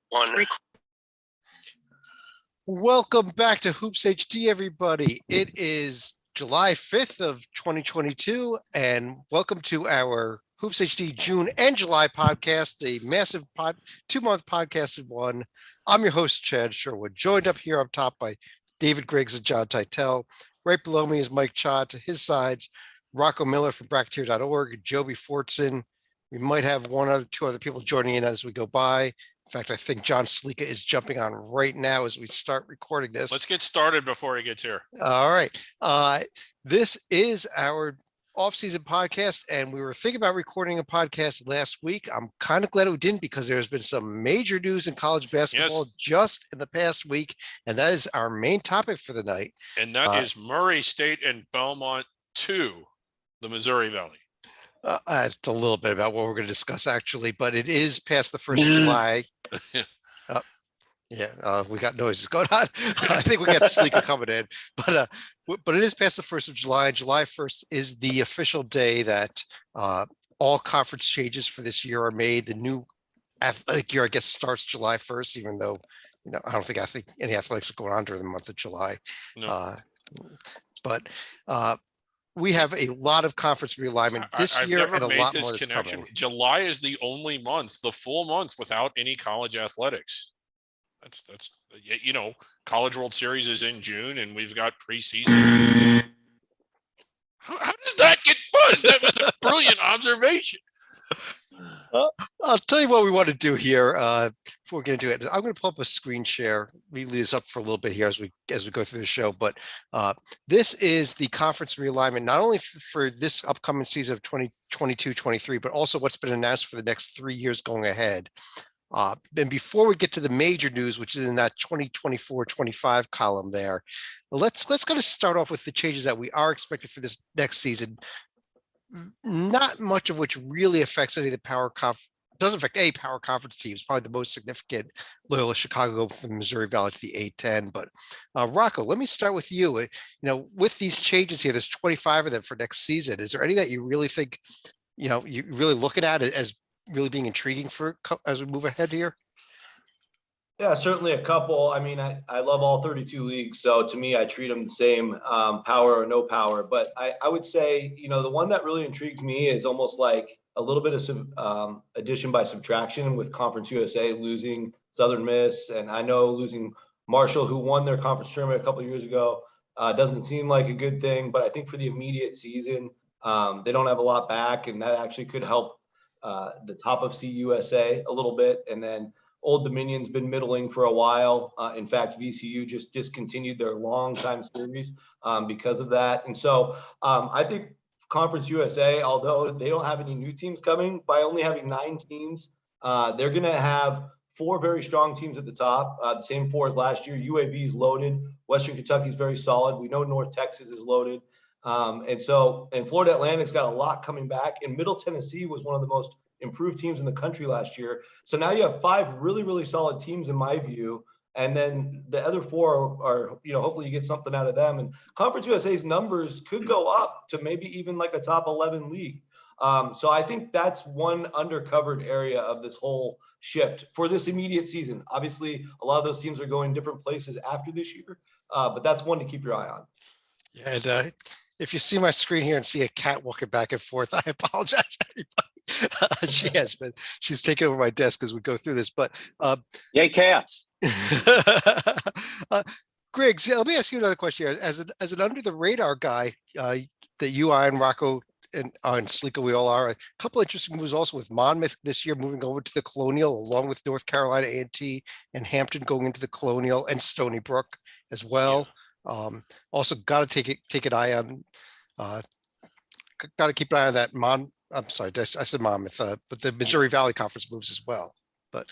One. Welcome back to HoopsHD, everybody. It is July 5th of 2022, and welcome to our HoopsHD June and July podcast, a massive 2-month podcast in one. I'm your host, Chad Sherwood, joined up here up top by David Griggs and John Titel. Right below me is Mike Cha. To his sides, Rocco Miller from Bracketeer.org, Joby Fortson. We might have two other people joining in as we go by. In fact, I think John Slika is jumping on right now as we start recording this. Let's get started before he gets here. All right. This is our off-season podcast, and we were thinking about recording a podcast last week. I'm kind of glad we didn't, because there's been some major news in college basketball just in the past week, and that is our main topic for the night. And that is Murray State and Belmont to the Missouri Valley. It's a little bit about what we're going to discuss, actually, but it is past the 1st of July. We got noises going on. I think we got Sleeker coming in, but it is past the 1st of July. July 1st is the official day that all conference changes for this year are made. The new athletic year, I guess, starts July 1st, even though, I don't think any athletics are going on during the month of July. No. We have a lot of conference realignment this year, and a lot more that's coming. July is the only month, the full month, without any college athletics. That's College World Series is in June, and we've got preseason. How does that get buzzed? That was a brilliant observation. I'll tell you what we want to do here before we get into it. I'm going to pull up a screen share. We leave this up for a little bit here as we go through the show. But this is the conference realignment, not only for this upcoming season of 2022-23, but also what's been announced for the next 3 years going ahead. And before we get to the major news, which is in that 2024-25 column there, let's kind of start off with the changes that we are expected for this next season. Not much of which really affects any of the doesn't affect any power conference teams. Probably the most significant, Loyola Chicago from the Missouri Valley to the A10. But Rocco, let me start with you. With these changes here, there's 25 of them for next season. Is there any that you really think, you're really looking at it as really being intriguing for as we move ahead here? Yeah, certainly a couple. I mean, I love all 32 leagues. So to me, I treat them the same, power or no power. But I would say, the one that really intrigues me is almost like a little bit of addition by subtraction, with Conference USA losing Southern Miss. And I know losing Marshall, who won their conference tournament a couple of years ago, doesn't seem like a good thing. But I think for the immediate season, they don't have a lot back. And that actually could help the top of CUSA a little bit. And then Old Dominion's been middling for a while. In fact, VCU just discontinued their long-time series because of that. And so I think Conference USA, although they don't have any new teams coming, by only having 9 teams, they're going to have 4 very strong teams at the top, the same 4 as last year. UAB is loaded. Western Kentucky is very solid. We know North Texas is loaded. And Florida Atlantic's got a lot coming back. And Middle Tennessee was one of the most improved teams in the country last year. So now you have 5 really, really solid teams in my view. And then the other 4 are, hopefully you get something out of them. And Conference USA's numbers could go up to maybe even like a top 11 league. So I think that's one undercovered area of this whole shift for this immediate season. Obviously, a lot of those teams are going different places after this year, but that's one to keep your eye on. Yeah, and if you see my screen here and see a cat walking back and forth, I apologize, everybody. She's taken over my desk as we go through this, but yay cats. Griggs, let me ask you another question here. As an under the radar guy, that you are, and Rocco and Slika, we all are. A couple interesting moves also with Monmouth this year moving over to the Colonial, along with North Carolina A&T and Hampton going into the Colonial, and Stony Brook as well. Yeah. Also got to take an eye on. Got to keep an eye on that. I'm sorry, I said Monmouth, but the Missouri Valley Conference moves as well. But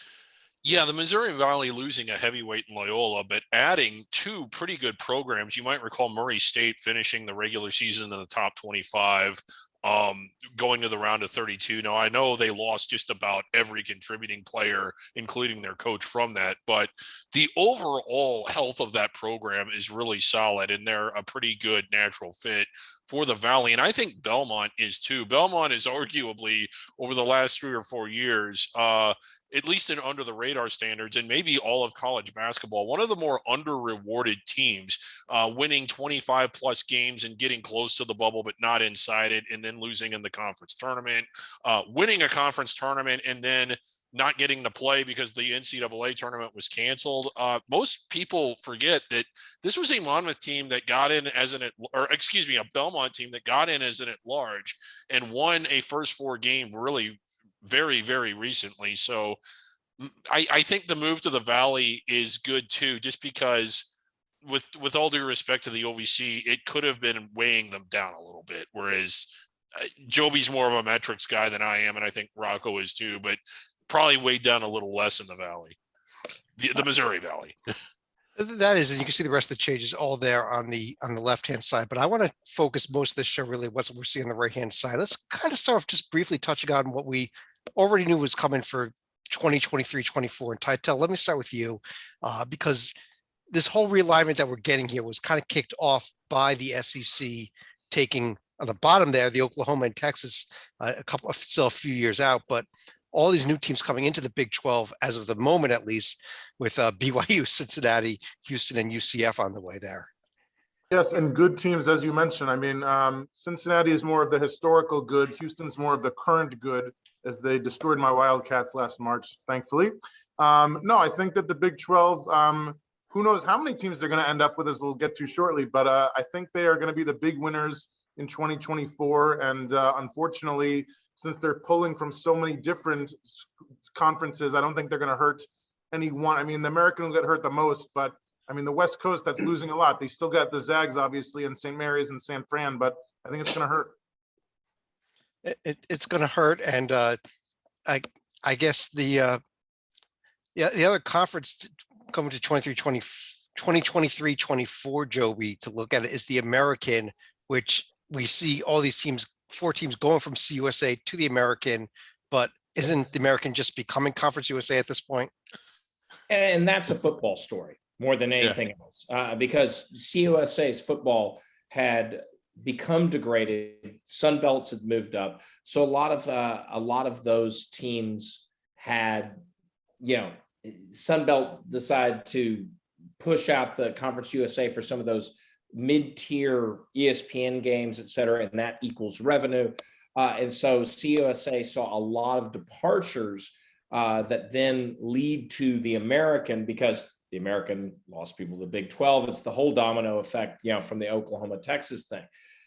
yeah, the Missouri Valley losing a heavyweight in Loyola, but adding 2 pretty good programs. You might recall Murray State finishing the regular season in the top 25. going to the round of 32. Now, I know they lost just about every contributing player, including their coach, from that, but the overall health of that program is really solid, and they're a pretty good natural fit for the Valley. And I think Belmont is too. Belmont is arguably, over the last 3 or 4 years, at least in under the radar standards, and maybe all of college basketball, one of the more under rewarded teams, winning 25 plus games and getting close to the bubble, but not inside it, and then losing in the conference tournament, winning a conference tournament, and then not getting to play because the NCAA tournament was canceled. Most people forget that this was a Monmouth team that got in as a Belmont team that got in as an at-large and won a first 4 game really very, very recently. So I think the move to the Valley is good too, just because with all due respect to the OVC, it could have been weighing them down a little bit. Whereas Joby's more of a metrics guy than I am, and I think Rocco is too, but probably weighed down a little less in the Valley, the Missouri Valley. That is, and you can see the rest of the changes all there on the left-hand side. But I want to focus most of this show really what we're seeing on the right-hand side. Let's kind of start off just briefly touching on what we already knew was coming for 2023-24. And Tytel, let me start with you, because this whole realignment that we're getting here was kind of kicked off by the SEC taking on the bottom there, the Oklahoma and Texas, still a few years out, but all these new teams coming into the Big 12 as of the moment, at least, with BYU, Cincinnati, Houston, and UCF on the way there. Yes, and good teams, as you mentioned. I mean, Cincinnati is more of the historical good. Houston's more of the current good, as they destroyed my Wildcats last March, thankfully. No, I think that the Big 12, who knows how many teams they're going to end up with, as we'll get to shortly, but I think they are going to be the big winners in 2024. And unfortunately, since they're pulling from so many different conferences, I don't think they're going to hurt any one. I mean, the American will get hurt the most, but I mean, the West Coast, that's losing a lot. They still got the Zags, obviously, and St. Mary's and San Fran, but I think it's going to hurt. It's going to hurt. And I guess the other conference coming to 2023-24, Joby, to look at it is the American, which we see all these teams, 4 teams going from CUSA to the American, but isn't the American just becoming Conference USA at this point? And that's a football story more than anything else, because CUSA's football had become degraded. Sun Belts had moved up, so a lot of those teams had, Sun Belt decided to push out the Conference USA for some of those mid-tier ESPN games, et cetera, and that equals revenue. And so CUSA saw a lot of departures that then lead to the American, because the American lost people to the Big 12. It's the whole domino effect, from the Oklahoma, Texas thing.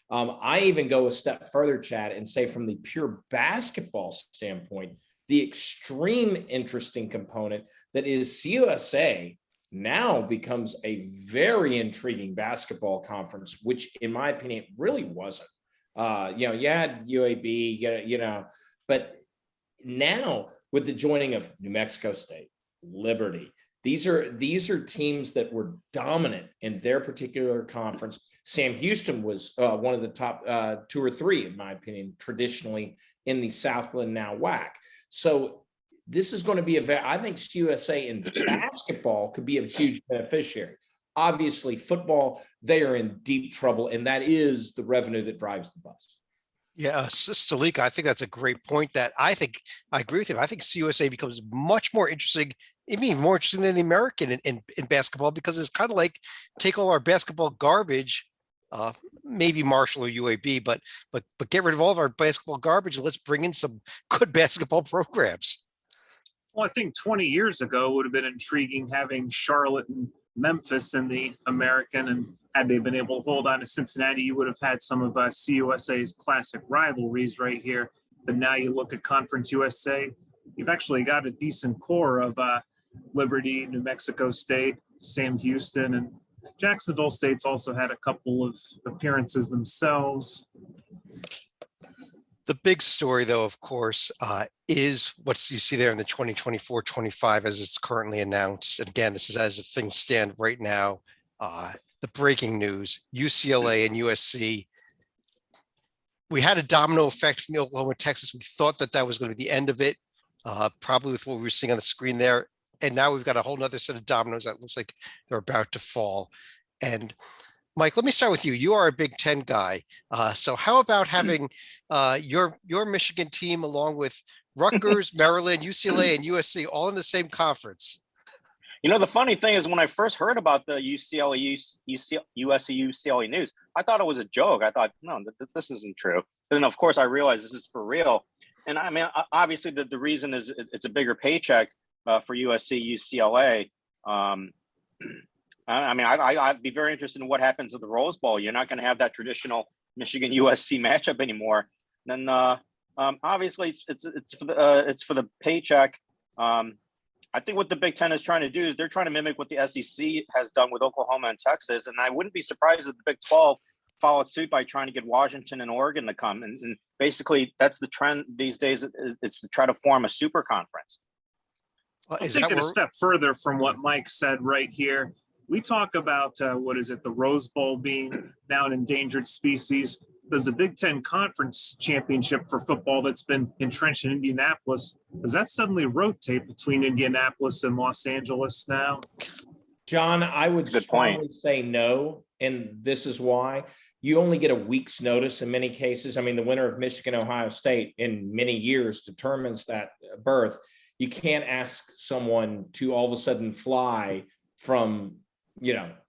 I even go a step further, Chad, and say from the pure basketball standpoint, the extreme interesting component that is CUSA now becomes a very intriguing basketball conference, which in my opinion really wasn't. You had UAB, but now with the joining of New Mexico State, Liberty, these are teams that were dominant in their particular conference. Sam Houston was one of the top 2 or 3, in my opinion, traditionally in the Southland, now WAC. So this is going to be I think CUSA in basketball could be a huge beneficiary. Obviously, football, they are in deep trouble, and that is the revenue that drives the bus. Yeah, Stalika, I think that's a great point. That I agree with him. I think CUSA becomes much more interesting, even more interesting than the American in basketball, because it's kind of like take all our basketball garbage, maybe Marshall or UAB, but get rid of all of our basketball garbage and let's bring in some good basketball programs. Well, I think 20 years ago would have been intriguing having Charlotte and Memphis in the American, and had they been able to hold on to Cincinnati, you would have had some of CUSA's classic rivalries right here. But now you look at Conference USA, you've actually got a decent core of Liberty, New Mexico State, Sam Houston, and Jacksonville State's also had a couple of appearances themselves. The big story, though, of course, is what you see there in the 2024-25 as it's currently announced. And again, this is as things stand right now. The breaking news, UCLA and USC we had a domino effect from the Oklahoma, Texas. We thought that that was going to be the end of it, probably with what we were seeing on the screen there. And now we've got a whole nother set of dominoes that looks like they're about to fall. And Mike, let me start with you. You are a Big Ten guy. So how about having your Michigan team along with Rutgers, Maryland, UCLA, and USC all in the same conference? You know, the funny thing is when I first heard about the USC, UCLA news, I thought it was a joke. I thought, no, this isn't true. And then, of course, I realized this is for real. And I mean, obviously, the reason is it's a bigger paycheck for USC, UCLA. I mean, I'd be very interested in what happens at the Rose Bowl. You're not going to have that traditional Michigan USC matchup anymore. Then obviously it's for the paycheck. I think what the Big Ten is trying to do is they're trying to mimic what the SEC has done with Oklahoma and Texas, and I wouldn't be surprised if the Big 12 followed suit by trying to get Washington and Oregon to come. And basically, that's the trend these days. It's to try to form a super conference. I'll take it a step further from what Mike said right here. We talk about, the Rose Bowl being now an endangered species. Does the Big Ten Conference Championship for football that's been entrenched in Indianapolis, does that suddenly rotate between Indianapolis and Los Angeles now? John, I would strongly say no, and this is why. You only get a week's notice in many cases. I mean, the winner of Michigan, Ohio State in many years determines that berth. You can't ask someone to all of a sudden fly from,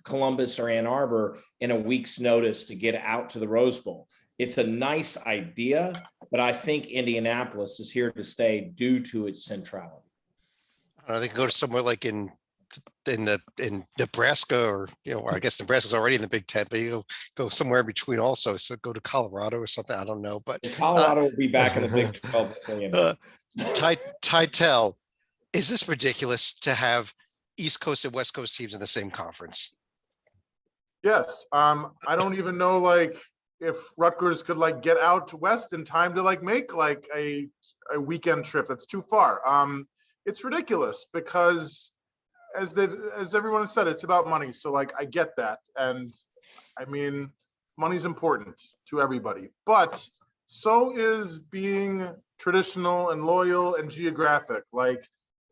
Columbus or Ann Arbor in a week's notice to get out to the Rose Bowl. It's a nice idea, but I think Indianapolis is here to stay due to its centrality. They can go to somewhere like in Nebraska, or I guess Nebraska's already in the Big Ten, but you go somewhere in between also. So go to Colorado or something. I don't know, but Colorado will be back in the Big 12. Titel, is this ridiculous to have East Coast and West Coast teams in the same conference? Yes. I don't even know if Rutgers could get out west in time to make a weekend trip. That's too far. It's ridiculous because as everyone has said, it's about money. So I get that. And I mean, money's important to everybody, but so is being traditional and loyal and geographic.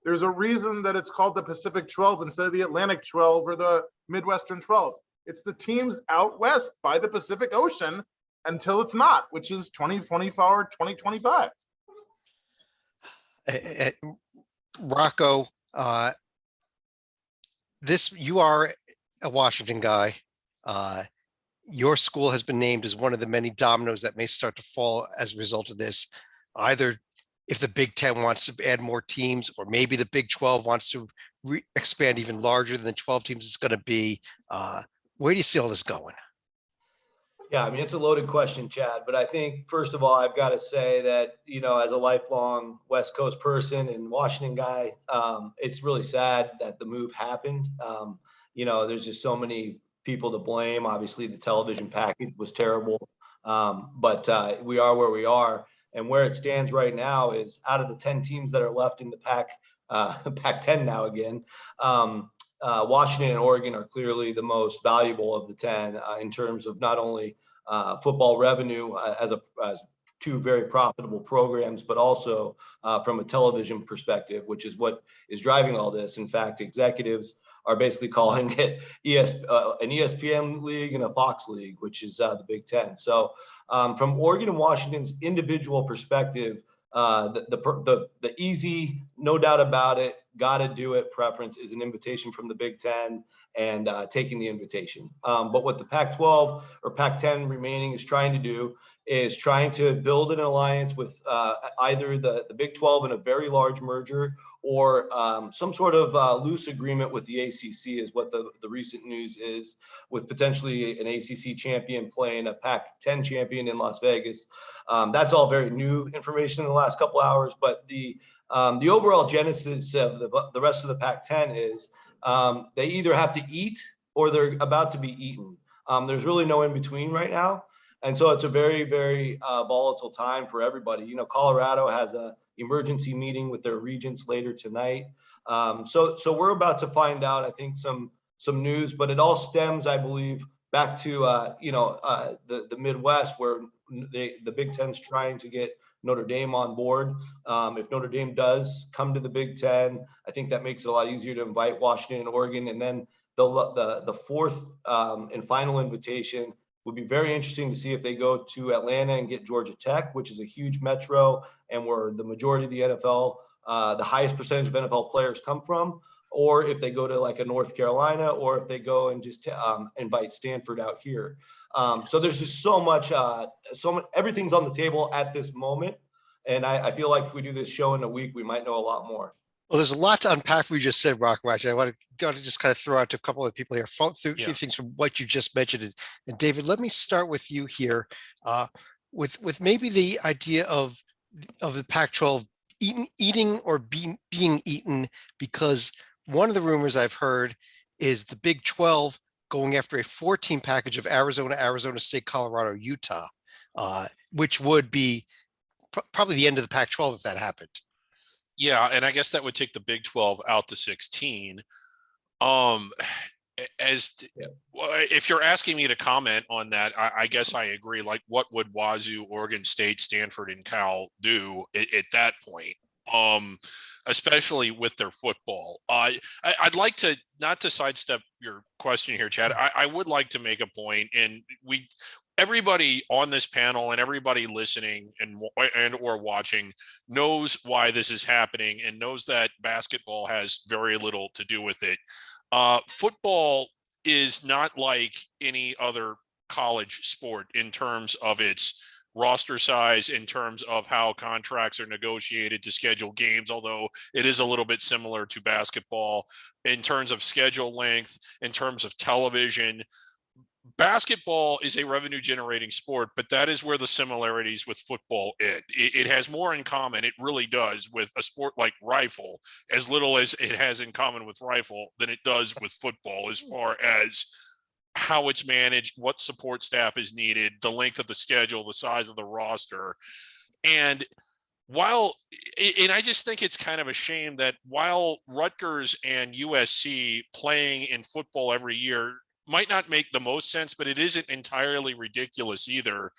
There's a reason that it's called the Pacific 12 instead of the Atlantic 12 or the Midwestern 12. It's the teams out west by the Pacific Ocean until it's not, which is 2024, 2025. Rocco, you are a Washington guy. Your school has been named as one of the many dominoes that may start to fall as a result of this. Either if the Big Ten wants to add more teams, or maybe the Big 12 wants to expand even larger than 12 teams is going to be. Where do you see all this going? Yeah, I mean, it's a loaded question, Chad, but I think, first of all, I've got to say that, as a lifelong West Coast person and Washington guy, it's really sad that the move happened. There's just so many people to blame. Obviously, the television package was terrible, but we are where we are. And where it stands right now is, out of the 10 teams that are left in the Pac-10 now again, Washington and Oregon are clearly the most valuable of the 10 in terms of not only football revenue as two very profitable programs, but also from a television perspective, which is what is driving all this. In fact, executives are basically calling it an ESPN league and a Fox league, which is the Big Ten. So from Oregon and Washington's individual perspective, the easy, no doubt about it, got to do it preference is an invitation from the Big Ten and taking the invitation. But what the Pac-12 or Pac-10 remaining is trying to do is trying to build an alliance with either the Big 12 in a very large merger, or some sort of loose agreement with the ACC is what the recent news is, with potentially an ACC champion playing a Pac-10 champion in Las Vegas. That's all very new information in the last couple hours, but the overall genesis of the rest of the Pac-10 is they either have to eat or they're about to be eaten. There's really no in between right now. And so it's a very, very volatile time for everybody. Colorado has a emergency meeting with their regents later tonight. So we're about to find out, I think, some news, but it all stems, I believe, back to the Midwest, where the Big Ten's trying to get Notre Dame on board. If Notre Dame does come to the Big Ten, I think that makes it a lot easier to invite Washington and Oregon. And then the fourth and final invitation would be very interesting to see if they go to Atlanta and get Georgia Tech, which is a huge metro and where the majority of the NFL, the highest percentage of NFL players come from, or if they go to like a North Carolina, or if they go and just invite Stanford out here. So there's just so much, everything's on the table at this moment. And I feel like if we do this show in a week, we might know a lot more. Well, there's a lot to unpack. We just said, Rock Match. I want to just kind of throw out to a couple of people here, through a few things from what you just mentioned. And David, let me start with you here, with maybe the idea of the Pac-12 eating or being eaten, because one of the rumors I've heard is the Big 12 going after a 14 package of Arizona, Arizona State, Colorado, Utah, which would be probably the end of the Pac-12 if that happened. Yeah, and I guess that would take the Big 12 out to 16. If you're asking me to comment on that, I guess I agree. Like, what would Wazoo, Oregon State, Stanford, and Cal do at that point? Especially with their football. I'd like to, not to sidestep your question here, Chad. I would like to make a point, and everybody on this panel and everybody listening and or watching knows why this is happening and knows that basketball has very little to do with it. Football is not like any other college sport in terms of its roster size, in terms of how contracts are negotiated to schedule games, although it is a little bit similar to basketball in terms of schedule length, in terms of television. Basketball is a revenue generating sport, but that is where the similarities with football end. It has more in common, it really does, with a sport like rifle, as little as it has in common with rifle than it does with football, as far as how it's managed, what support staff is needed, the length of the schedule, the size of the roster. And I just think it's kind of a shame that while Rutgers and USC playing in football every year might not make the most sense, but it isn't entirely ridiculous either,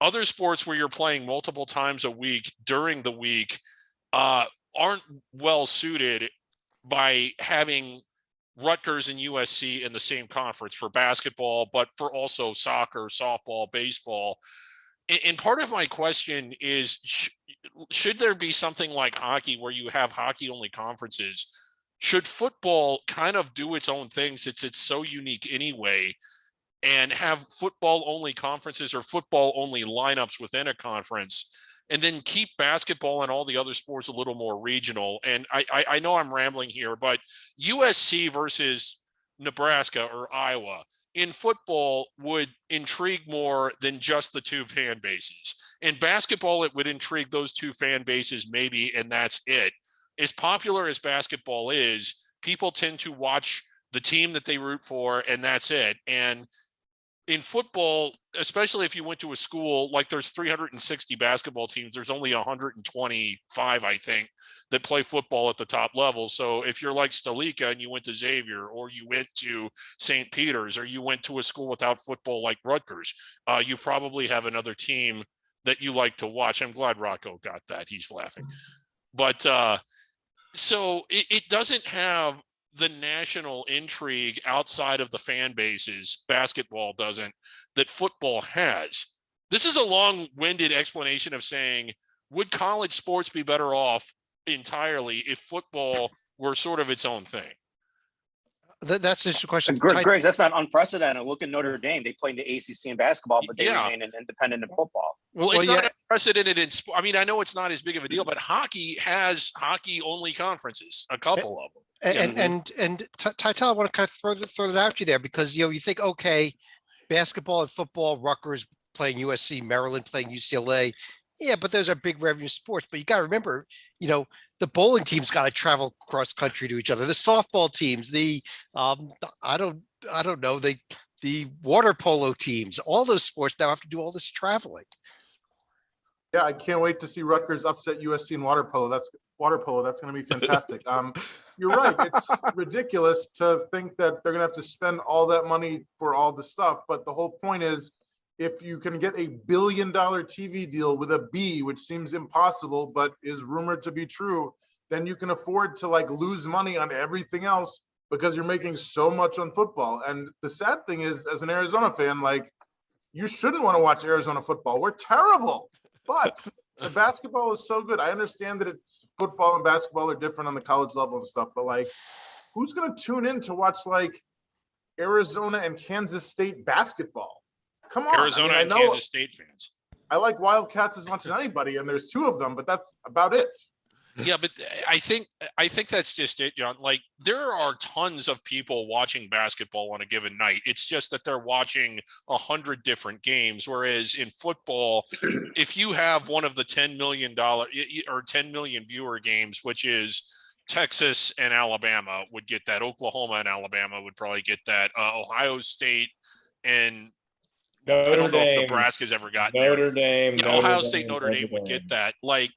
other sports where you're playing multiple times a week during the week aren't well suited by having Rutgers and USC in the same conference for basketball, but for also soccer, softball, baseball. And part of my question is, should there be something like hockey where you have hockey only conferences? Should football kind of do its own thing, since it's so unique anyway, and have football only conferences or football only lineups within a conference, and then keep basketball and all the other sports a little more regional? And I know I'm rambling here, but USC versus Nebraska or Iowa in football would intrigue more than just the two fan bases. In basketball, it would intrigue those two fan bases maybe, and that's it. As popular as basketball is, people tend to watch the team that they root for, and that's it. And in football, especially if you went to a school, like there's 360 basketball teams, there's only 125, I think, that play football at the top level. So if you're like Stalika and you went to Xavier, or you went to St. Peter's, or you went to a school without football like Rutgers, you probably have another team that you like to watch. I'm glad Rocco got that. He's laughing. But so it doesn't have the national intrigue outside of the fan bases, basketball doesn't, that football has. This is a long-winded explanation of saying, would college sports be better off entirely if football were sort of its own thing? That's an interesting question. Greg, that's not unprecedented. Look at Notre Dame. They play in the ACC in basketball, but they remain independent in football. Well, it's not unprecedented in sport. I mean, I know it's not as big of a deal, but hockey has hockey-only conferences, a couple of them. And Tytel, I want to kind of throw that out to you there, because you think, okay, basketball and football, Rutgers playing USC, Maryland playing UCLA. Yeah, but those are big revenue sports. But you got to remember, the bowling team's got to travel cross country to each other. The softball teams, the water polo teams, all those sports now have to do all this traveling. Yeah, I can't wait to see Rutgers upset USC in water polo. That's going to be fantastic. You're right. It's ridiculous to think that they're going to have to spend all that money for all the stuff. But the whole point is, if you can get $1 billion TV deal with a B, which seems impossible, but is rumored to be true, then you can afford to like lose money on everything else because you're making so much on football. And the sad thing is, as an Arizona fan, like, you shouldn't want to watch Arizona football. We're terrible, but the basketball is so good. I understand that it's football and basketball are different on the college level and stuff, but like, who's going to tune in to watch like Arizona and Kansas State basketball? Come on. Arizona I and know Kansas State fans. I like Wildcats as much as anybody, and there's 2 of them, but that's about it. Yeah, but I think that's just it, John. Like, there are tons of people watching basketball on a given night. It's just that they're watching 100 different games. Whereas in football, if you have one of the $10 million or 10 million viewer games, which is Texas and Alabama would get that, Oklahoma and Alabama would probably get that, Ohio State and I don't know if Nebraska's ever gotten Notre Dame. Yeah, Notre Ohio Dame, State, Notre Dame would get that. Like,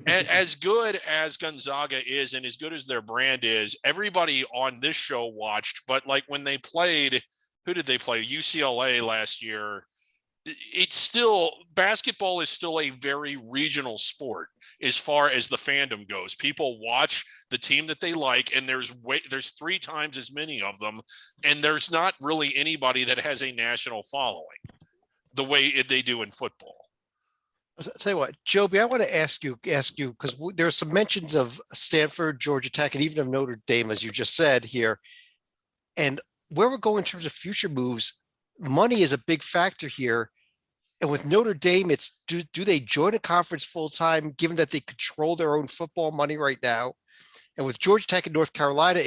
as good as Gonzaga is and as good as their brand is, everybody on this show watched. But like when they played, who did they play? UCLA last year. It's still, basketball is still a very regional sport as far as the fandom goes. People watch the team that they like, and there's 3 times as many of them, and there's not really anybody that has a national following the way they do in football. I'll tell you what, Joby, I want to ask you because there are some mentions of Stanford, Georgia Tech, and even of Notre Dame, as you just said here, and where we're going in terms of future moves. Money is a big factor here. And with Notre Dame, it's do they join a conference full time, given that they control their own football money right now? And with Georgia Tech and North Carolina,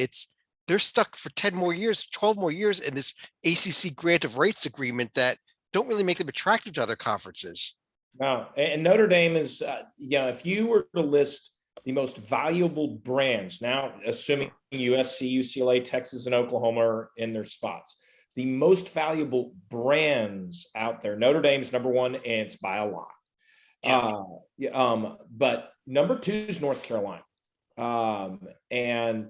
they're stuck for 10 more years, 12 more years in this ACC grant of rights agreement that don't really make them attractive to other conferences. No, and Notre Dame is, if you were to list the most valuable brands, now assuming USC, UCLA, Texas, and Oklahoma are in their spots, the most valuable brands out there, Notre Dame's number 1, and it's by a lot. Yeah. But number 2 is North Carolina. And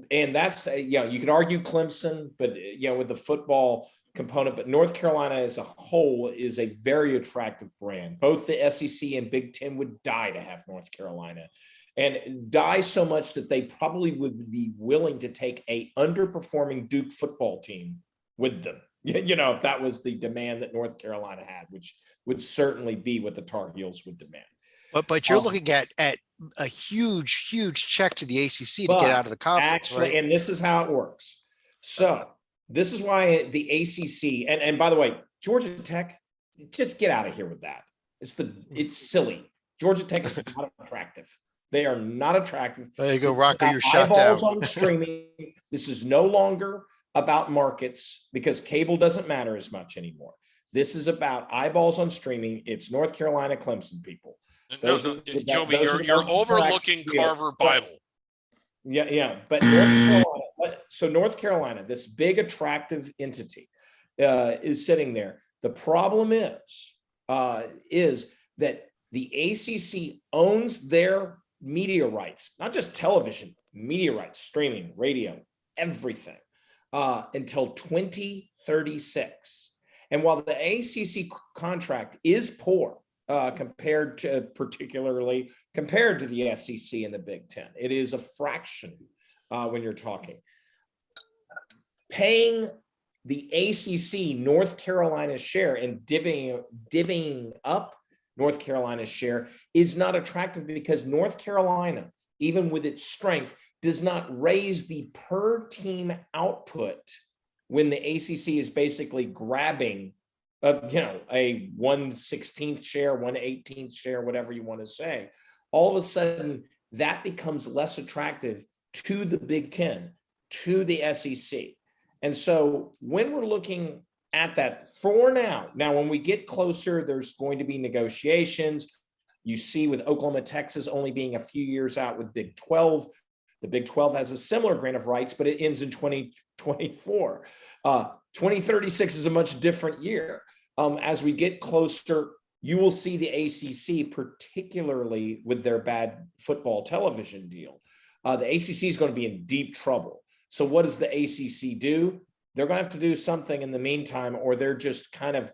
that's, you could argue Clemson, but, with the football component, but North Carolina as a whole is a very attractive brand. Both the SEC and Big Ten would die to have North Carolina, and die so much that they probably would be willing to take a underperforming Duke football team with them, if that was the demand that North Carolina had, which would certainly be what the Tar Heels would demand. But you're looking at a huge check to the ACC to get out of the conference, actually, right? And this is how it works. So this is why the ACC, and by the way, Georgia Tech, just get out of here with that. It's silly. Georgia Tech is not attractive. They are not attractive. There you go, Rocco. You're shut Eyeballs down. on streaming. This is no longer about markets because cable doesn't matter as much anymore. This is about eyeballs on streaming. It's North Carolina, Clemson, people. No, Joby, you're overlooking Carver Bible. Yeah. But North Carolina, this big attractive entity, is sitting there. The problem is that the ACC owns their media rights, not just television, media rights, streaming, radio, everything, until 2036. And while the ACC contract is poor, particularly compared to the SEC and the Big Ten, it is a fraction when you're talking. Paying the ACC North Carolina's share and divvying up North Carolina's share is not attractive because North Carolina, even with its strength, does not raise the per team output when the ACC is basically grabbing a 1/16th share, 1/18th share, whatever you want to say. All of a sudden, that becomes less attractive to the Big Ten, to the SEC. And so when we're looking at that for now, when we get closer, there's going to be negotiations. You see with Oklahoma, Texas only being a few years out with Big 12. The Big 12 has a similar grant of rights, but it ends in 2024. 2036 is a much different year. As we get closer, you will see the ACC, particularly with their bad football television deal. The ACC is going to be in deep trouble. So what does the ACC do? They're going to have to do something in the meantime, or they're just kind of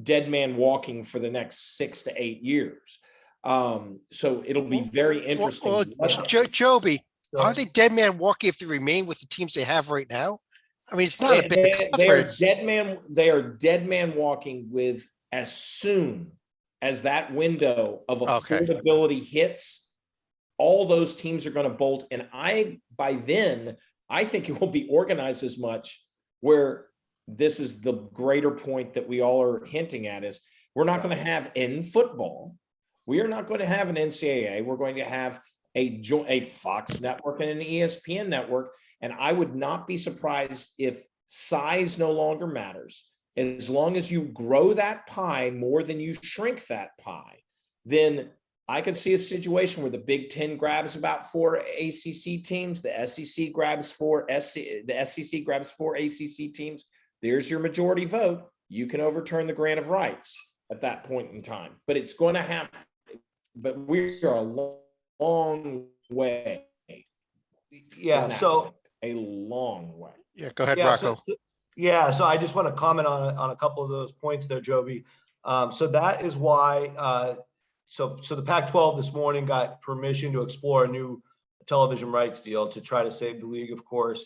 dead man walking for the next 6 to 8 years. So it'll be very interesting. Joby, are they dead man walking if they remain with the teams they have right now? I mean, it's not a big They are conference. They are dead man walking with as soon as that window of affordability hits, all those teams are going to bolt. And by then, I think it will be organized as much where this is the greater point that we all are hinting at is we're not going to have in football. We are not going to have an NCAA. We're going to have a Fox network and an ESPN network. And I would not be surprised if size no longer matters. As long as you grow that pie more than you shrink that pie, then I could see a situation where the Big Ten grabs about 4 ACC teams, the SEC grabs 4 ACC teams. There's your majority vote. You can overturn the grant of rights at that point in time. But it's going to have, but we are a long way. Yeah, so a long way. Yeah, go ahead, yeah, Rocco. so I just want to comment on a couple of those points there, Joby. So that is why. So the Pac-12 this morning got permission to explore a new television rights deal to try to save the league, of course.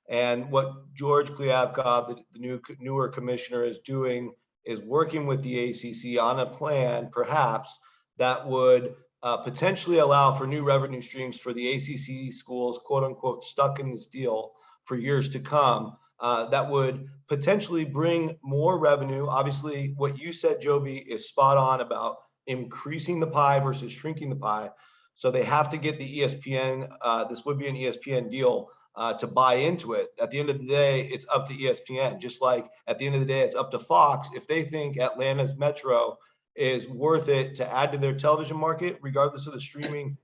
And what George Kliavkoff, the newer commissioner, is doing is working with the ACC on a plan, perhaps, that would potentially allow for new revenue streams for the ACC schools, quote unquote, stuck in this deal for years to come. That would potentially bring more revenue. Obviously, what you said, Joby, is spot on about increasing the pie versus shrinking the pie. So they have to get the ESPN, this would be an ESPN deal, to buy into it. At the end of the day, it's up to ESPN. Just like at the end of the day, it's up to Fox. If they think Atlanta's Metro is worth it to add to their television market, regardless of the streaming,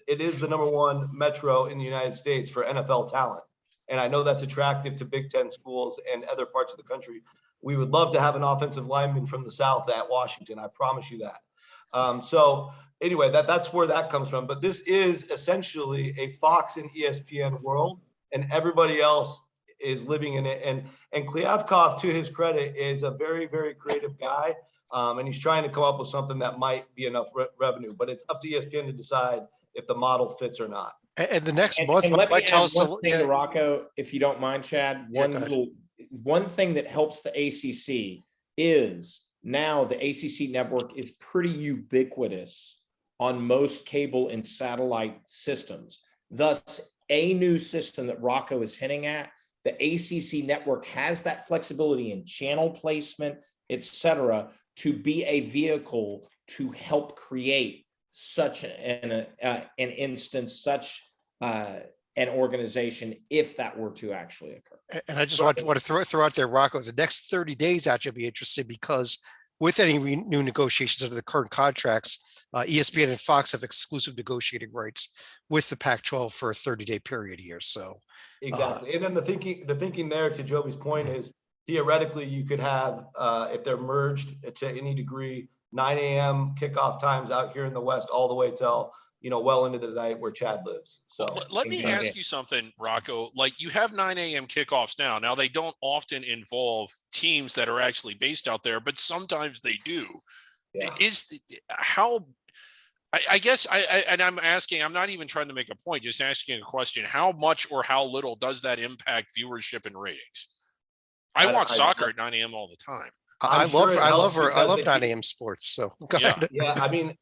it is the #1 Metro in the United States for NFL talent. And I know that's attractive to Big Ten schools and other parts of the country. We would love to have an offensive lineman from the South at Washington. I promise you that. So anyway, that's where that comes from. But this is essentially a Fox and ESPN world, and everybody else is living in it. And Kliavkoff, to his credit, is a very, very creative guy. And he's trying to come up with something that might be enough revenue. But it's up to ESPN to decide if the model fits or not. And the next month, and let me might tell add us one thing to Rocco, if you don't mind, Chad. One thing that helps the ACC is now the ACC network is pretty ubiquitous on most cable and satellite systems. Thus, a new system that Rocco is hinting at, the ACC network has that flexibility in channel placement, et cetera, to be a vehicle to help create such an instance, such an organization, if that were to actually occur. And I just want to throw out there, Rocco, the next 30 days actually be interesting because with any new negotiations under the current contracts, ESPN and Fox have exclusive negotiating rights with the Pac-12 for a 30-day period here. So exactly. And then the thinking there, to Joby's point, is theoretically you could have, if they're merged to any degree, 9 a.m. kickoff times out here in the West all the way till, well into the night where Chad lives. So let me ask you something, Rocco. Like, you have 9 a.m. kickoffs now. Now, they don't often involve teams that are actually based out there, but sometimes they do. Yeah. I guess I'm asking, I'm not even trying to make a point, just asking a question. How much or how little does that impact viewership and ratings? I watch soccer at 9 a.m. all the time. I love 9 a.m. sports. So yeah. I mean,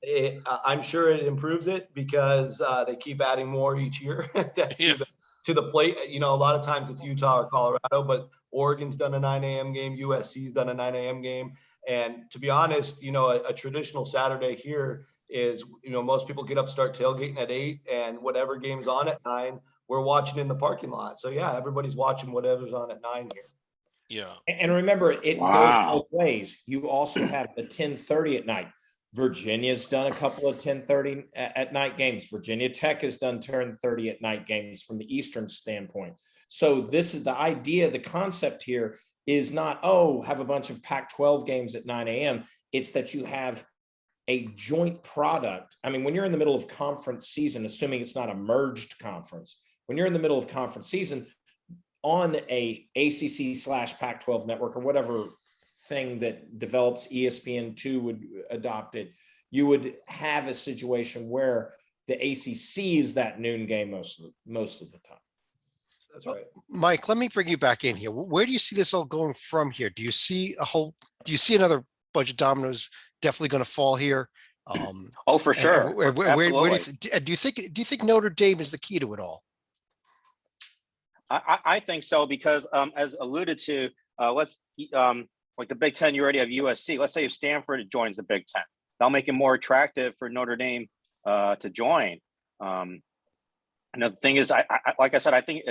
I'm sure it improves it because they keep adding more each year to the plate. A lot of times it's Utah or Colorado, but Oregon's done a 9 a.m. game. USC's done a 9 a.m. game. And to be honest, a traditional Saturday here is, most people get up, start tailgating at 8, and whatever game's on at 9, we're watching in the parking lot. So yeah, everybody's watching whatever's on at 9 here. Yeah. And remember, it goes both ways. You also have the 10:30 at night. Virginia's done a couple of 10:30 at night games. Virginia Tech has done 10:30 at night games from the Eastern standpoint. So this is the idea, the concept here is not, have a bunch of Pac-12 games at 9 a.m. It's that you have a joint product. I mean, when you're in the middle of conference season, assuming it's not a merged conference, when you're in the middle of conference season, on a ACC/Pac-12 network or whatever thing that develops, ESPN2 would adopt it, you would have a situation where the ACC is that noon game most of the time. That's right. Mike, let me bring you back in here. Where do you see this all going from here? Do you see another bunch of dominoes definitely going to fall here? Oh, for sure. Where do Absolutely. you think Notre Dame is the key to it all? I think so because as alluded to, let's like the Big Ten, you already have USC. Let's say if Stanford joins the Big Ten, that'll make it more attractive for Notre Dame to join. And the thing is, I like I said, I think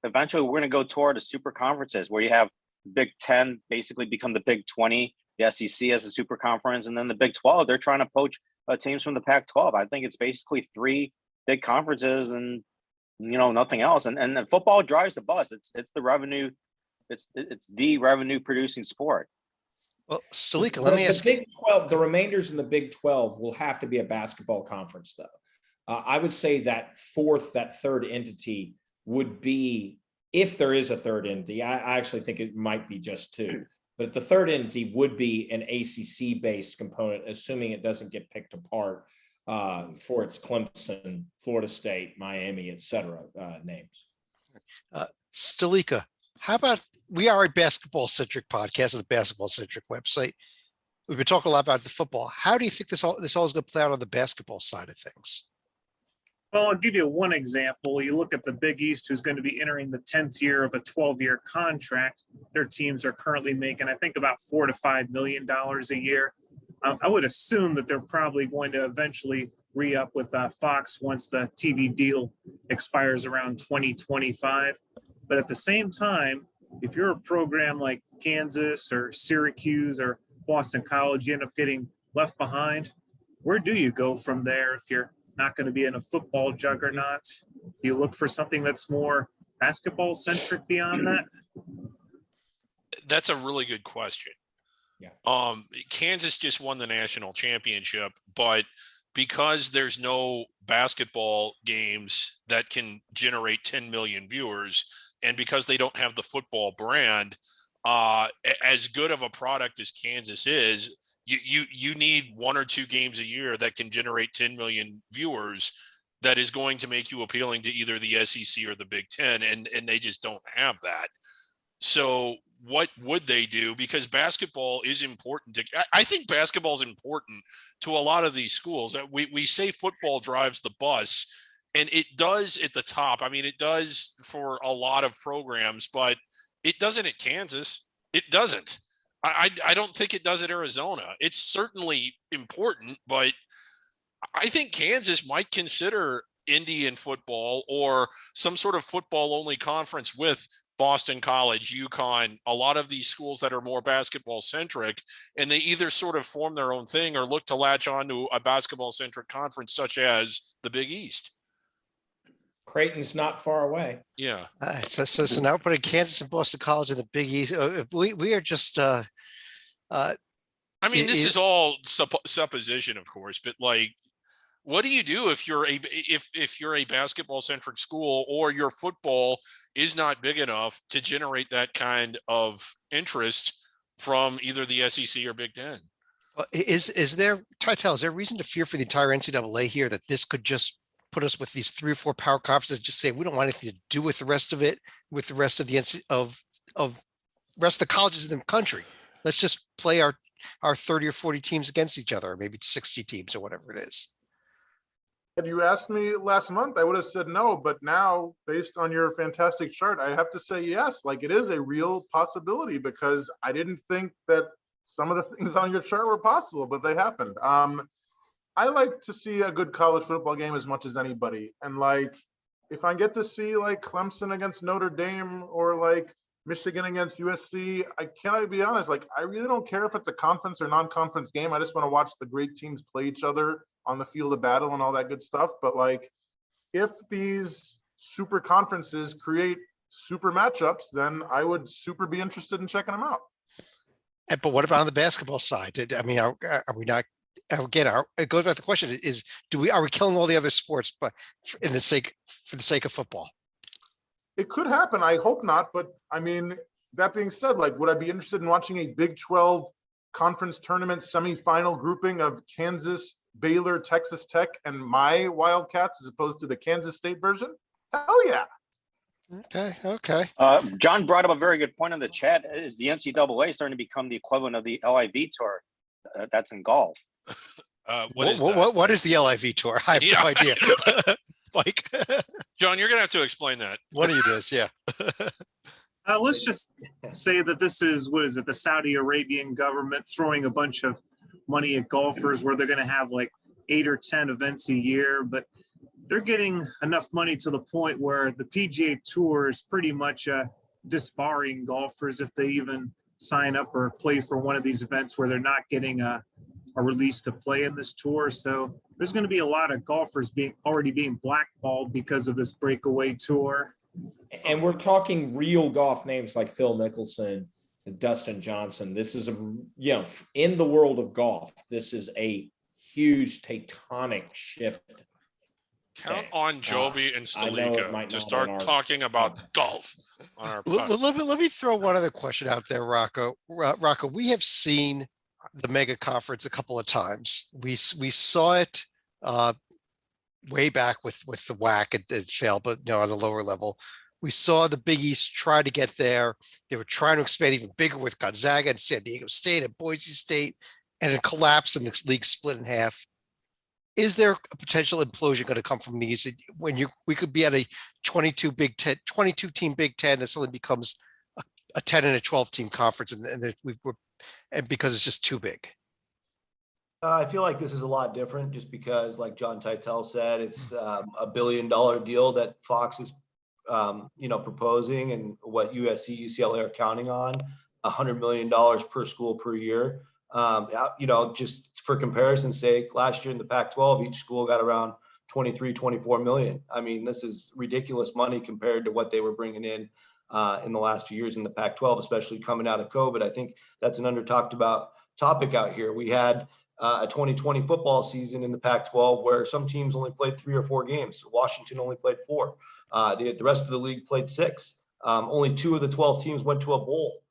eventually we're going to go toward the super conferences where you have Big Ten basically become the Big 20, the SEC as a super conference, and then the Big 12. They're trying to poach teams from the Pac-12. I think it's basically 3 big conferences and nothing else. And football drives the bus. It's the revenue. It's the revenue producing sport. Well, Stalika, let me ask you. Big 12, the remainders in the Big 12 will have to be a basketball conference, though. I would say that third entity would be, if there is a third entity, I actually think it might be just 2, but the third entity would be an ACC-based component, assuming it doesn't get picked apart for its Clemson, Florida State, Miami, et cetera, names. Stalika, how about, we are a basketball-centric podcast and a basketball-centric website. We've been talking a lot about the football. How do you think this all is going to play out on the basketball side of things? Well, I'll give you one example. You look at the Big East, who's going to be entering the 10th year of a 12-year contract. Their teams are currently making, I think, about $4 to $5 million a year. I would assume that they're probably going to eventually re-up with Fox once the TV deal expires around 2025. But at the same time, if you're a program like Kansas or Syracuse or Boston College, you end up getting left behind. Where do you go from there if you're not going to be in a football juggernaut? Do you look for something that's more basketball centric beyond that? That's a really good question. Yeah. Kansas just won the national championship, but because there's no basketball games that can generate 10 million viewers, and because they don't have the football brand, as good of a product as Kansas is, you need 1 or 2 games a year that can generate 10 million viewers that is going to make you appealing to either the SEC or the Big Ten, and they just don't have that. So what would they do? Because basketball is important I think basketball is important to a lot of these schools. We say football drives the bus, and it does at the top. I mean, it does for a lot of programs, but it doesn't at Kansas. It doesn't. I don't think it does at Arizona. It's certainly important, but I think Kansas might consider Indian football or some sort of football only conference with Boston College, UConn, a lot of these schools that are more basketball centric, and they either sort of form their own thing or look to latch on to a basketball centric conference such as the Big East. Creighton's not far away. Yeah. So now we're putting Kansas and Boston College in the Big East. We are just. I mean, this is all supposition, of course, but like, what do you do if you're a basketball centric school or your football is not big enough to generate that kind of interest from either the SEC or Big Ten? Is there, Tytel, is there reason to fear for the entire NCAA here that this could just put us with these 3 or 4 power conferences, just say we don't want anything to do with the rest of it, with the rest of the rest of the colleges in the country? Let's just play our 30 or 40 teams against each other, or maybe 60 teams or whatever it is. Had you asked me last month, I would have said no, but now, based on your fantastic chart, I have to say yes. Like, it is a real possibility because I didn't think that some of the things on your chart were possible, but they happened. I like to see a good college football game as much as anybody. And like, if I get to see like Clemson against Notre Dame or like Michigan against USC, I cannot be honest, like, I really don't care if it's a conference or non-conference game. I just want to watch the great teams play each other on the field of battle and all that good stuff. But like, if these super conferences create super matchups, then I would super be interested in checking them out. But what about on the basketball side? I mean, are we not, again, it goes back to the question is, are we killing all the other sports, but for the sake of football? It could happen. I hope not. But I mean, that being said, like, would I be interested in watching a Big 12 conference tournament semifinal grouping of Kansas, Baylor, Texas Tech, and my Wildcats as opposed to the Kansas State version? Hell yeah. Okay. John brought up a very good point in the chat. Is the NCAA starting to become the equivalent of the LIV tour? That's in golf. What is the LIV tour? I have no idea. Mike, John, you're gonna have to explain that. one of you does, yeah. Let's just say that this is, what is it, the Saudi Arabian government throwing a bunch of money at golfers where they're going to have like 8 or 10 events a year, but they're getting enough money to the point where the PGA Tour is pretty much disbarring golfers if they even sign up or play for one of these events where they're not getting a release to play in this tour. So there's going to be a lot of golfers already being blackballed because of this breakaway tour. And we're talking real golf names like Phil Mickelson, Dustin Johnson. This is in the world of golf, this is a huge tectonic shift. Count on Joby and Stalika to start talking about golf on our podcast. Let me throw one other question out there, Rocco. Rocco, we have seen the mega conference a couple of times. We saw it way back with the WAC. It failed, but on a lower level. We saw the Big East try to get there. They were trying to expand even bigger with Gonzaga and San Diego State and Boise State, and it collapsed and this league split in half. Is there a potential implosion going to come from these? When we could be at a 22 team Big Ten that suddenly becomes a 10 and a 12 team conference, and because it's just too big. I feel like this is a lot different just because, like John Titel said, it's $1 billion deal that Fox is proposing, and what USC, UCLA are counting on, $100 million per school per year. Just for comparison's sake, last year in the Pac-12, each school got around 24 million. I mean, this is ridiculous money compared to what they were bringing in the last few years in the Pac-12, especially coming out of COVID. I think that's an under-talked about topic out here. We had a 2020 football season in the Pac-12 where some teams only played 3 or 4 games. Washington only played 4. The rest of the league played 6. Only 2 of the 12 teams went to a bowl.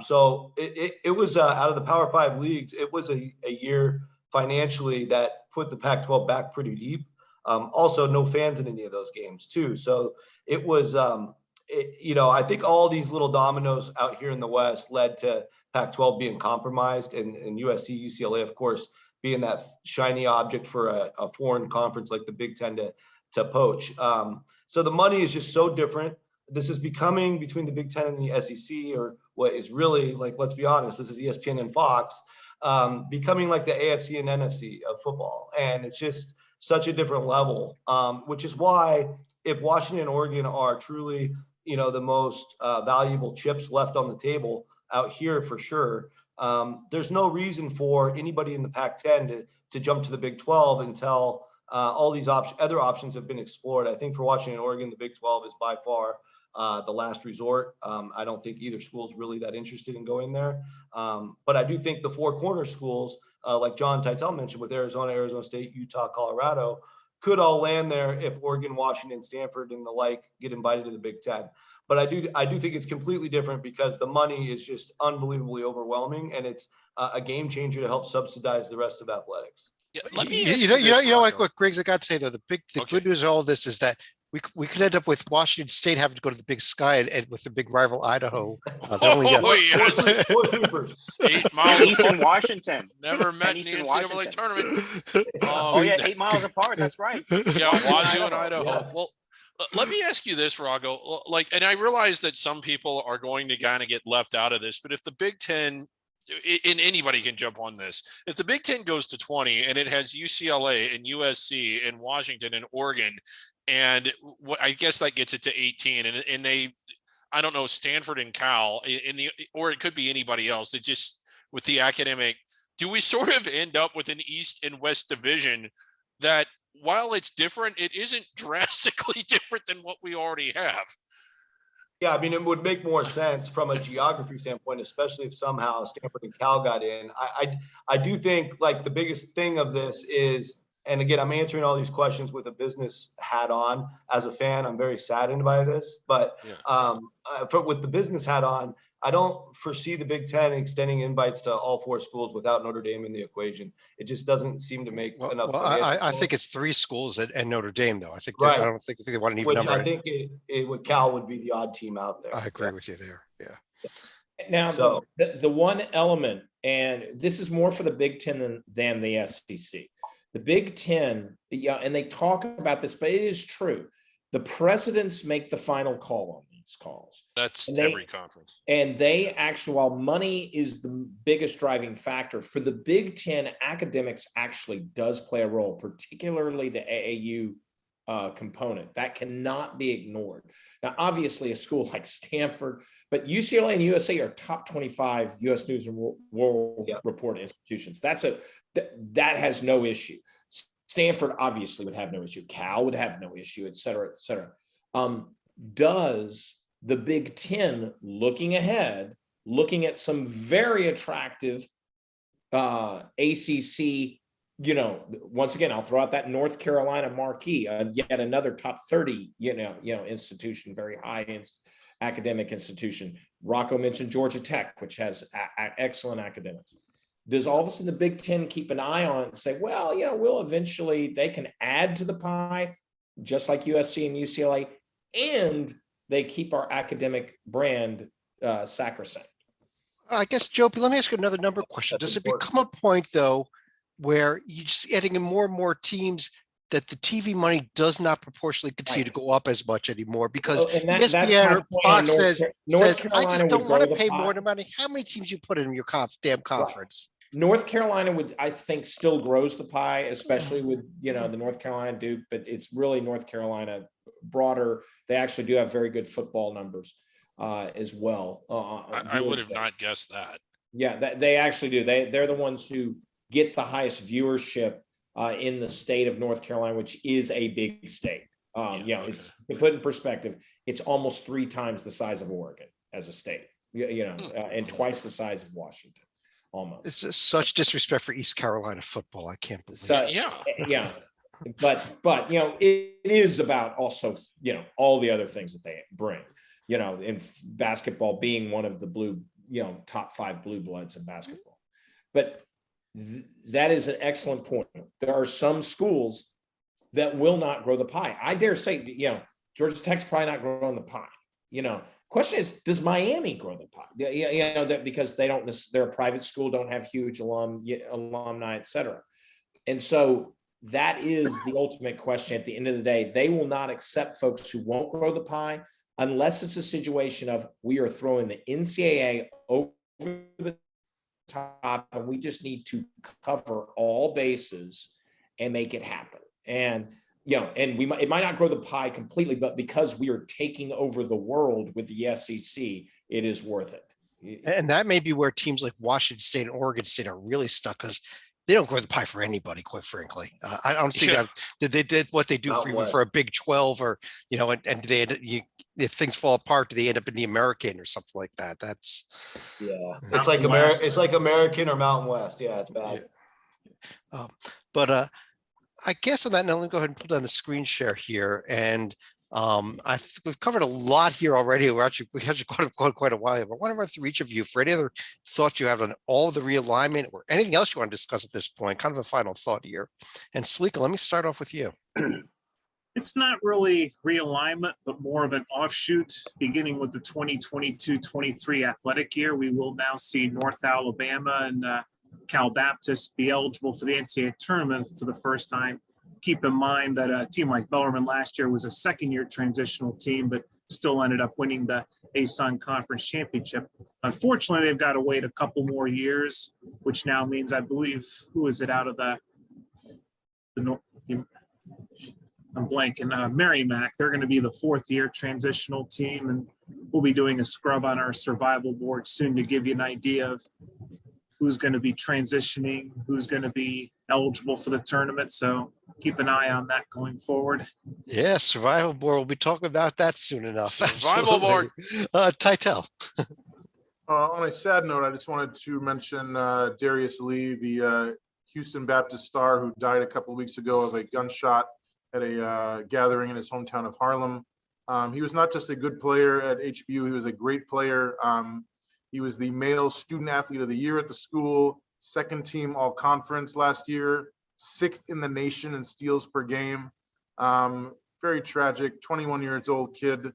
So it was out of the Power 5 leagues. It was a year financially that put the Pac-12 back pretty deep. Also, no fans in any of those games too. So it was, I think all these little dominoes out here in the West led to Pac-12 being compromised, and USC, UCLA, of course, being that shiny object for a foreign conference like the Big Ten to poach. So the money is just so different. This is becoming, between the Big Ten and the SEC, or what is really, like, let's be honest, this is ESPN and Fox, becoming like the AFC and NFC of football. And it's just such a different level, which is why if Washington and Oregon are truly, the most valuable chips left on the table out here for sure, there's no reason for anybody in the Pac-10 to jump to the Big 12 until all these other options have been explored. I think for Washington and Oregon, the Big 12 is by far the last resort. I don't think either school is really that interested in going there. But I do think the 4 corner schools, like John Titel mentioned, with Arizona, Arizona State, Utah, Colorado, could all land there if Oregon, Washington, Stanford, and the like get invited to the Big Ten. But I do think it's completely different because the money is just unbelievably overwhelming, and it's a game changer to help subsidize the rest of athletics. Yeah, let me ask you this, like Rocco. what Griggs, I got to say though, the good news of all this is that we could end up with Washington State having to go to the Big Sky and with the big rival Idaho. Yes. 8 miles Eastern Washington. Never met in the Eastern NCAA Washington. tournament. 8 miles apart. That's right. Yeah, Wazoo and Idaho. Yes. Well, let me ask you this, Rocco. And I realize that some people are going to kind of get left out of this, but if the Big Ten, and anybody can jump on this, if the Big Ten goes to 20 and it has UCLA and USC and Washington and Oregon, and I guess that gets it to 18, and they, I don't know, Stanford and Cal or it could be anybody else. It just, with the academic, do we sort of end up with an East and West division that, while it's different, it isn't drastically different than what we already have? Yeah, I mean, it would make more sense from a geography standpoint, especially if somehow Stanford and Cal got in. I do think, like, the biggest thing of this is and again, I'm answering all these questions with a business hat on. As a fan, I'm very saddened by this, but with the business hat on, I don't foresee the Big Ten extending invites to all 4 schools without Notre Dame in the equation. It just doesn't seem to make enough. I think it's 3 schools and Notre Dame, though. I think right. I don't think they want an even Which number. I think Cal would be the odd team out there. I agree with you there. Yeah. Now, So the one element, and this is more for the Big Ten than the SEC. The Big Ten, and they talk about this, but it is true. The presidents make the final call on these calls. That's every conference. And they actually, while money is the biggest driving factor, for the Big Ten, academics actually does play a role, particularly the AAU component. That cannot be ignored. Now, obviously, a school like Stanford, but UCLA and USA are top 25 U.S. News and World Report institutions. That has no issue. Stanford obviously would have no issue. Cal would have no issue, et cetera, et cetera. Does the Big Ten, looking ahead, looking at some very attractive ACC, once again, I'll throw out that North Carolina marquee, yet another top 30, institution, very high academic institution. Rocco mentioned Georgia Tech, which has excellent academics. Does all of a sudden the Big Ten keep an eye on it and say, well, we'll eventually, they can add to the pie, just like USC and UCLA, and they keep our academic brand sacrosanct? I guess, Joe, let me ask you another number question. Does it become a point, though, where you're just adding in more and more teams that the TV money does not proportionally continue to go up as much anymore? Because ESPN or Fox says I just don't want to pay more money. How many teams you put in your damn conference? North Carolina would, I think, still grows the pie, especially with, the North Carolina Duke, but it's really North Carolina broader. They actually do have very good football numbers as well. I would have not guessed that. Yeah, they actually do. They're the ones who get the highest viewership in the state of North Carolina, which is a big state. It's, to put in perspective, it's almost 3 times the size of Oregon as a state, and twice the size of Washington. Almost. It's just such disrespect for East Carolina football. I can't believe it. Yeah. But it is about also, all the other things that they bring, in basketball being one of the blue, top 5 blue bloods in basketball. But that is an excellent point. There are some schools that will not grow the pie. I dare say, Georgia Tech's probably not growing the pie. Question is, does Miami grow the pie? That because they're a private school, don't have huge alumni, et cetera. And so that is the ultimate question at the end of the day. They will not accept folks who won't grow the pie unless it's a situation of we are throwing the NCAA over the top and we just need to cover all bases and make it happen. And it might not grow the pie completely, but because we are taking over the world with the SEC, it is worth it. And that may be where teams like Washington State and Oregon State are really stuck, because they don't grow the pie for anybody, quite frankly. I don't see that they did what they do for a Big 12, or and do they if things fall apart, do they end up in the American or something like that? That's it's like American. It's like American or Mountain West. Yeah, it's bad. But I guess on that note, let me go ahead and pull down the screen share here. And we've covered a lot here already. We actually quite a while, but I want to run through each of you for any other thoughts you have on all the realignment or anything else you want to discuss at this point. Kind of a final thought here. And Salika, let me start off with you. It's not really realignment, but more of an offshoot. Beginning with the 2022-23 athletic year, we will now see North Alabama and Cal Baptist be eligible for the NCAA tournament for the first time. Keep in mind that a team like Bellarmine last year was a second-year transitional team, but still ended up winning the ASUN Conference Championship. Unfortunately, they've got to wait a couple more years, which now means, I believe, who is it out of I'm blanking, Merrimack. They're going to be the 4th-year transitional team, and we'll be doing a scrub on our survival board soon to give you an idea of who's going to be transitioning, who's going to be eligible for the tournament. So keep an eye on that going forward. Yeah, survival board. We'll be talking about that soon enough. Survival board. Titel. On a sad note, I just wanted to mention Darius Lee, the Houston Baptist star who died a couple of weeks ago of a gunshot at a gathering in his hometown of Harlem. He was not just a good player at HBU, he was a great player. He was the male student athlete of the year at the school, second team all conference last year, 6th in the nation in steals per game. Very tragic, 21 years old kid,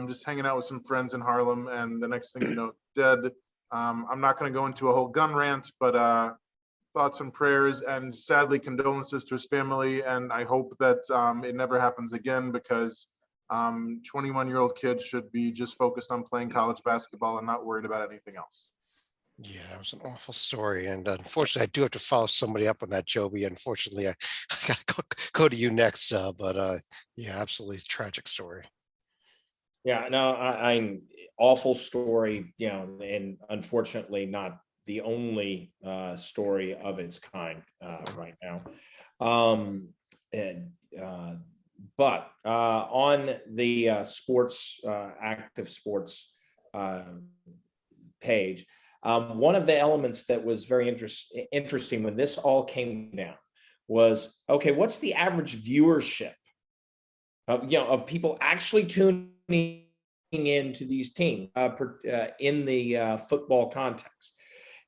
just hanging out with some friends in Harlem, and the next thing you know, dead. I'm not going to go into a whole gun rant, but thoughts and prayers, and sadly condolences to his family. And I hope that it never happens again, because 21-year-old kids should be just focused on playing college basketball and not worried about anything else. Yeah, that was an awful story. And unfortunately, I do have to follow somebody up on that, Joby. Unfortunately, I got to go to you next. But yeah, absolutely tragic story. Yeah, no, I'm awful story, and unfortunately not the only story of its kind right now. But on the sports, active sports page, one of the elements that was very interesting when this all came down was, okay, what's the average viewership of people actually tuning into these teams in the football context?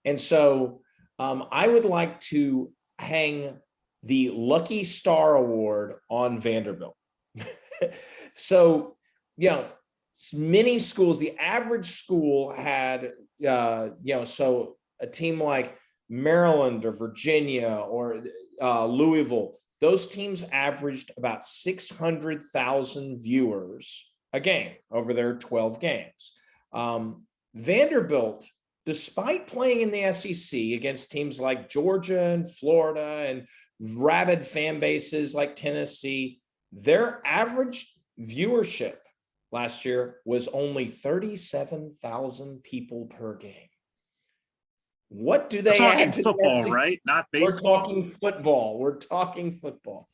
And so I would like to hang the Lucky Star Award on Vanderbilt. So, many schools, the average school had, so a team like Maryland or Virginia or Louisville, those teams averaged about 600,000 viewers a game over their 12 games. Vanderbilt, despite playing in the SEC against teams like Georgia and Florida and rabid fan bases like Tennessee, their average viewership last year was only 37,000 people per game. What do they add to football, the SEC? right? Not baseball. We're talking football.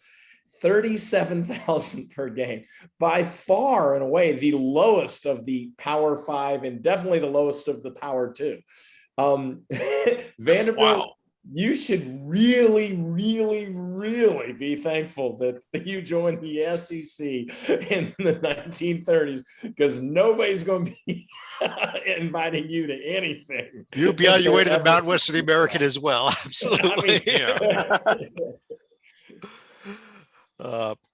37,000 per game, by far and away the lowest of the Power 5 and definitely the lowest of the Power 2. Vanderbilt, Wow. You should really, really, really be thankful that you joined the SEC in the 1930s, because nobody's going to be inviting you to anything. You'll be on your way to the Mountain West of the American as well. Absolutely.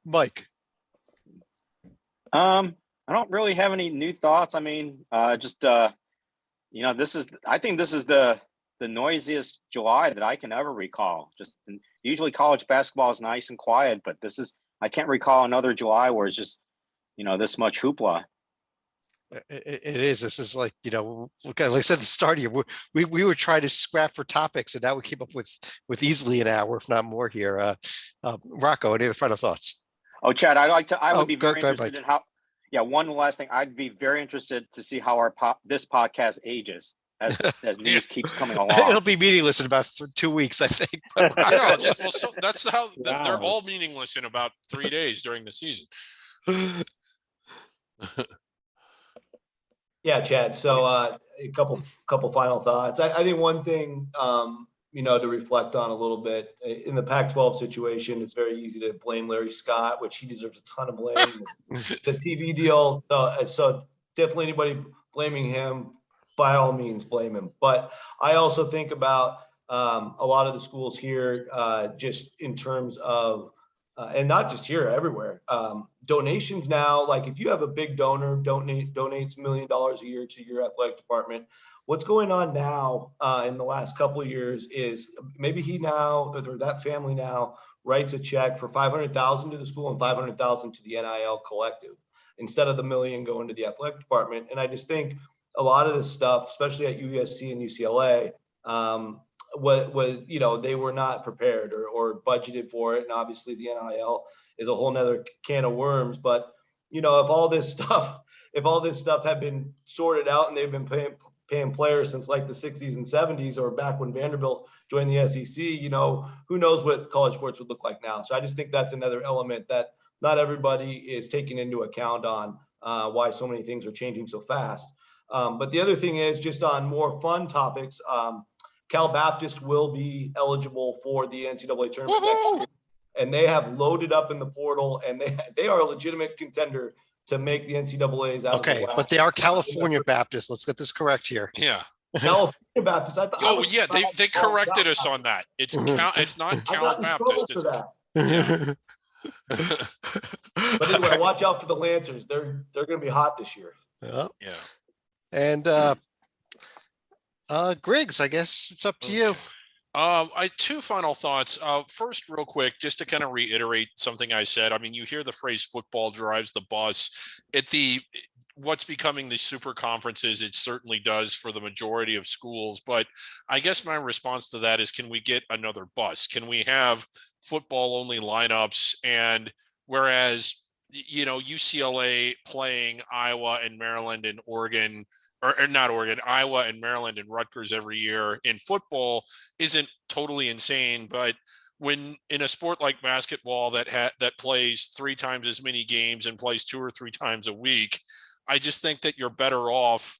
Mike. I don't really have any new thoughts. I mean, I think this is the noisiest July that I can ever recall. Usually college basketball is nice and quiet, but I can't recall another July where it's just, this much hoopla. It is. This is like, like I said at the start here, we were trying to scrap for topics, and now we came up with easily an hour, if not more here. Rocco, any other final thoughts? Oh, Chad, I would be very interested ahead, in how, one last thing. I'd be very interested to see how this podcast ages as news keeps coming along. It'll be meaningless in about 2 weeks, I think. But Well, so that's how Wow. they're all meaningless in about 3 days during the season. Yeah, Chad. So a couple final thoughts. I think one thing, to reflect on a little bit in the Pac-12 situation, it's very easy to blame Larry Scott, which he deserves a ton of blame. The TV deal. So definitely anybody blaming him, by all means, blame him. But I also think about a lot of the schools here, just in terms of, and not just here, everywhere. Donations now, like if you have a big donor donates $1 million a year to your athletic department, what's going on now in the last couple of years is maybe he now, or that family now, writes a check for $500,000 to the school and $500,000 to the NIL collective, instead of the $1 million going to the athletic department. And I just think a lot of this stuff, especially at USC and UCLA, was they were not prepared or budgeted for it. And obviously the NIL is a whole nother can of worms. But if all this stuff had been sorted out and they've been paying players since like the 60s and 70s, or back when Vanderbilt joined the SEC, who knows what college sports would look like now. So I just think that's another element that not everybody is taking into account on why so many things are changing so fast. But the other thing is, just on more fun topics, Cal Baptist will be eligible for the NCAA tournament next Woohoo! year, and they have loaded up in the portal, and they are a legitimate contender to make the NCAA's out of Okay, the WAC. but they are California Baptist. Let's get this correct here. Yeah. California Baptist. I thought. I Oh was yeah, they surprised corrected Cal us on that. It's it's not I Cal got in trouble Baptist. for It's that. But anyway, watch out for the Lancers. They're going to be hot this year. Yeah. yeah. And Griggs, I guess it's up to you. I two final thoughts. First, real quick, just to kind of reiterate something I said. I mean, you hear the phrase "football drives the bus." At what's becoming the super conferences, it certainly does for the majority of schools. But I guess my response to that is, can we get another bus? Can we have football only lineups? And whereas, UCLA playing Iowa and Maryland and Oregon, or not Oregon, Iowa and Maryland and Rutgers every year in football isn't totally insane. But when in a sport like basketball that plays 3 times as many games and plays 2 or 3 times a week, I just think that you're better off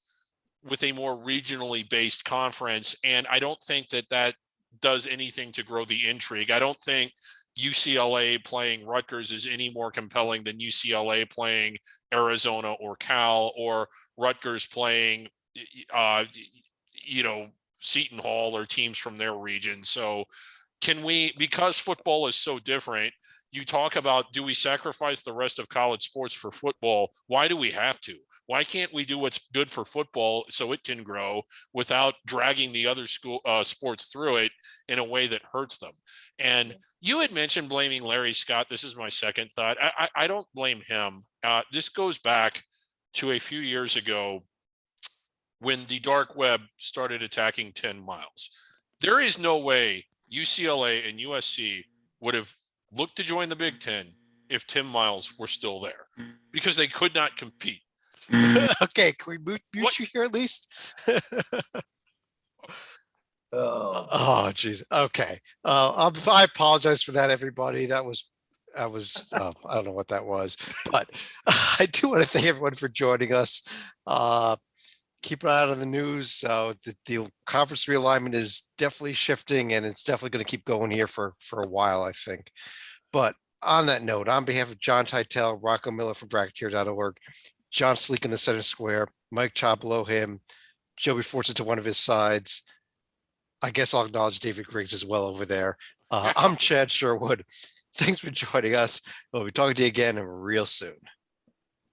with a more regionally based conference. And I don't think that does anything to grow the intrigue. I don't think UCLA playing Rutgers is any more compelling than UCLA playing Arizona or Cal, or Rutgers playing, Seton Hall or teams from their region. So because football is so different, you talk about, do we sacrifice the rest of college sports for football? Why do we have to? Why can't we do what's good for football so it can grow without dragging the other sports through it in a way that hurts them? And you had mentioned blaming Larry Scott. This is my second thought. I don't blame him. This goes back to a few years ago when the dark web started attacking 10 miles. There is no way UCLA and USC would have looked to join the Big Ten if Tim Miles were still there, because they could not compete. Okay, can we mute you here at least? Oh, geez. Okay. I apologize for that, everybody. That was I don't know what that was, but I do want to thank everyone for joining us. Keep an eye out on the news. The conference realignment is definitely shifting, and it's definitely going to keep going here for a while, I think. But on that note, on behalf of John Teitel, Rocco Miller from Bracketeer.org, John Sleek in the center square, Mike Cha below him, Joey Fortune to one of his sides. I guess I'll acknowledge David Griggs as well over there. I'm Chad Sherwood. Thanks for joining us. We'll be talking to you again real soon.